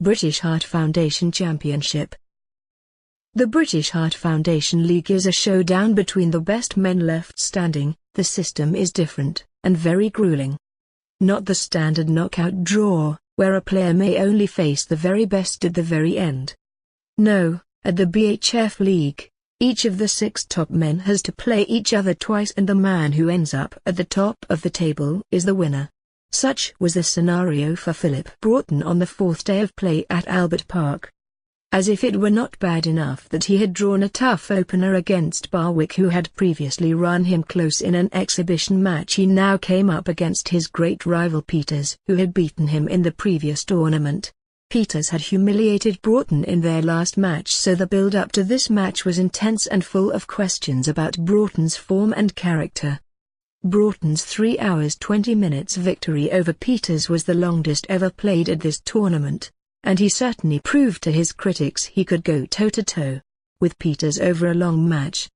British Heart Foundation Championship. The British Heart Foundation League is a showdown between the best men left standing. The system is different, and very grueling. Not the standard knockout draw, where a player may only face the very best at the very end. No, at the BHF League, each of the 6 top men has to play each other twice, and the man who ends up at the top of the table is the winner. Such was the scenario for Philip Broughton on the 4th day of play at Albert Park. As if it were not bad enough that he had drawn a tough opener against Barwick, who had previously run him close in an exhibition match, he now came up against his great rival Peters, who had beaten him in the previous tournament. Peters had humiliated Broughton in their last match, so the build-up to this match was intense and full of questions about Broughton's form and character. Broughton's 3 hours 20 minutes victory over Peters was the longest ever played at this tournament, and he certainly proved to his critics he could go toe-to-toe with Peters over a long match.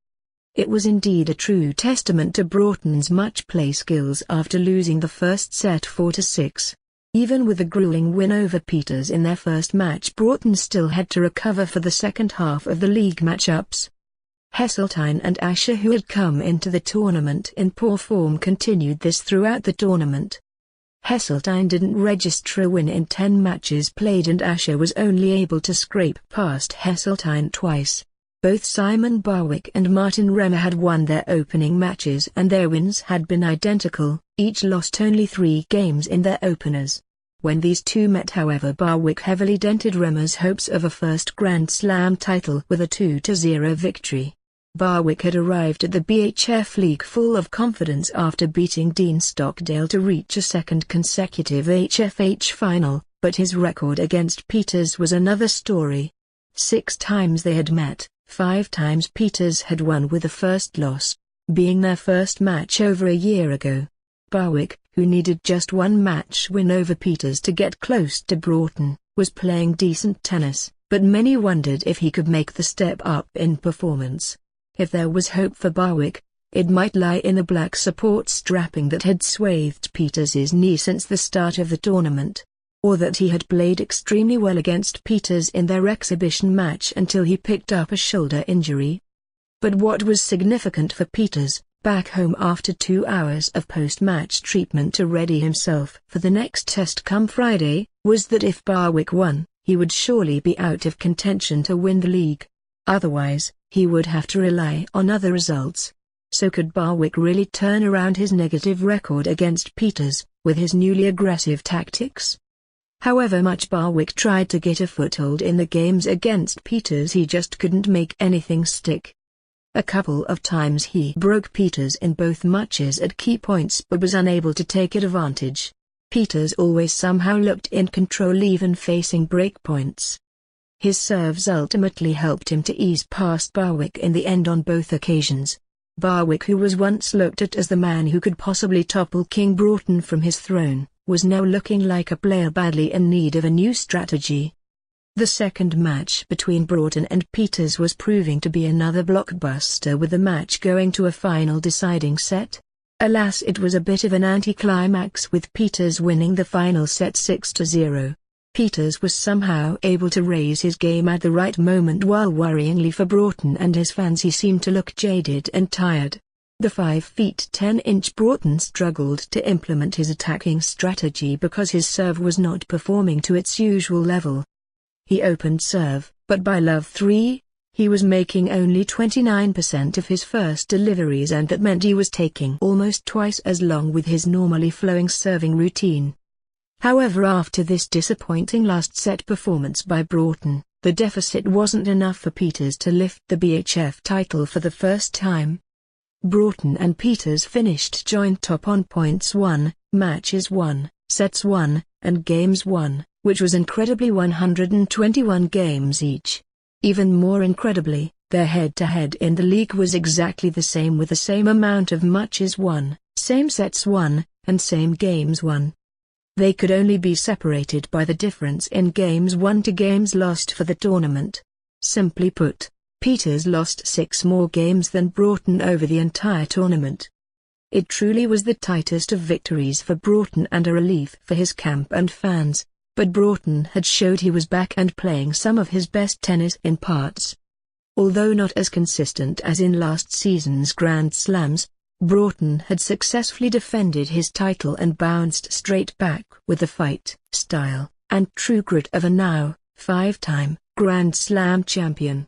It was indeed a true testament to Broughton's much play skills after losing the first set 4-6. Even with the grueling win over Peters in their first match, Broughton still had to recover for the second half of the league matchups. Heseltine and Asher, who had come into the tournament in poor form, continued this throughout the tournament. Heseltine didn't register a win in 10 matches played, and Asher was only able to scrape past Heseltine twice. Both Simon Barwick and Martin Remmer had won their opening matches, and their wins had been identical. Each lost only 3 games in their openers. When these two met, however, Barwick heavily dented Remmer's hopes of a first Grand Slam title with a 2-0 victory. Barwick had arrived at the BHF League full of confidence after beating Dean Stockdale to reach a second consecutive HFH final, but his record against Peters was another story. 6 times they had met, 5 times Peters had won, with the first loss being their first match over a year ago. Barwick, who needed just 1 match win over Peters to get close to Broughton, was playing decent tennis, but many wondered if he could make the step up in performance. If there was hope for Barwick, it might lie in the black support strapping that had swathed Peters' knee since the start of the tournament, or that he had played extremely well against Peters in their exhibition match until he picked up a shoulder injury. But what was significant for Peters, back home after 2 hours of post-match treatment to ready himself for the next test come Friday, was that if Barwick won, he would surely be out of contention to win the league. Otherwise, he would have to rely on other results. So could Barwick really turn around his negative record against Peters, with his newly aggressive tactics? However much Barwick tried to get a foothold in the games against Peters, he just couldn't make anything stick. A couple of times he broke Peters in both matches at key points, but was unable to take advantage. Peters always somehow looked in control, even facing break points. His serves ultimately helped him to ease past Barwick in the end on both occasions. Barwick, who was once looked at as the man who could possibly topple King Broughton from his throne, was now looking like a player badly in need of a new strategy. The second match between Broughton and Peters was proving to be another blockbuster, with the match going to a final deciding set. Alas, it was a bit of an anticlimax, with Peters winning the final set 6-0. Peters was somehow able to raise his game at the right moment, while worryingly for Broughton and his fans he seemed to look jaded and tired. The 5 feet 10-inch Broughton struggled to implement his attacking strategy because his serve was not performing to its usual level. He opened serve, but by love 3, he was making only 29% of his first deliveries, and that meant he was taking almost twice as long with his normally flowing serving routine. However, after this disappointing last set performance by Broughton, the deficit wasn't enough for Peters to lift the BHF title for the first time. Broughton and Peters finished joint top on points won, matches won, sets won, and games won, which was incredibly 121 games each. Even more incredibly, their head-to-head in the league was exactly the same, with the same amount of matches won, same sets won, and same games won. They could only be separated by the difference in games won to games lost for the tournament. Simply put, Peters lost 6 more games than Broughton over the entire tournament. It truly was the tightest of victories for Broughton and a relief for his camp and fans. but Broughton had showed he was back and playing some of his best tennis in parts. Although not as consistent as in last season's Grand Slams, Broughton had successfully defended his title and bounced straight back with the fight style and true grit of a now five-time Grand Slam champion.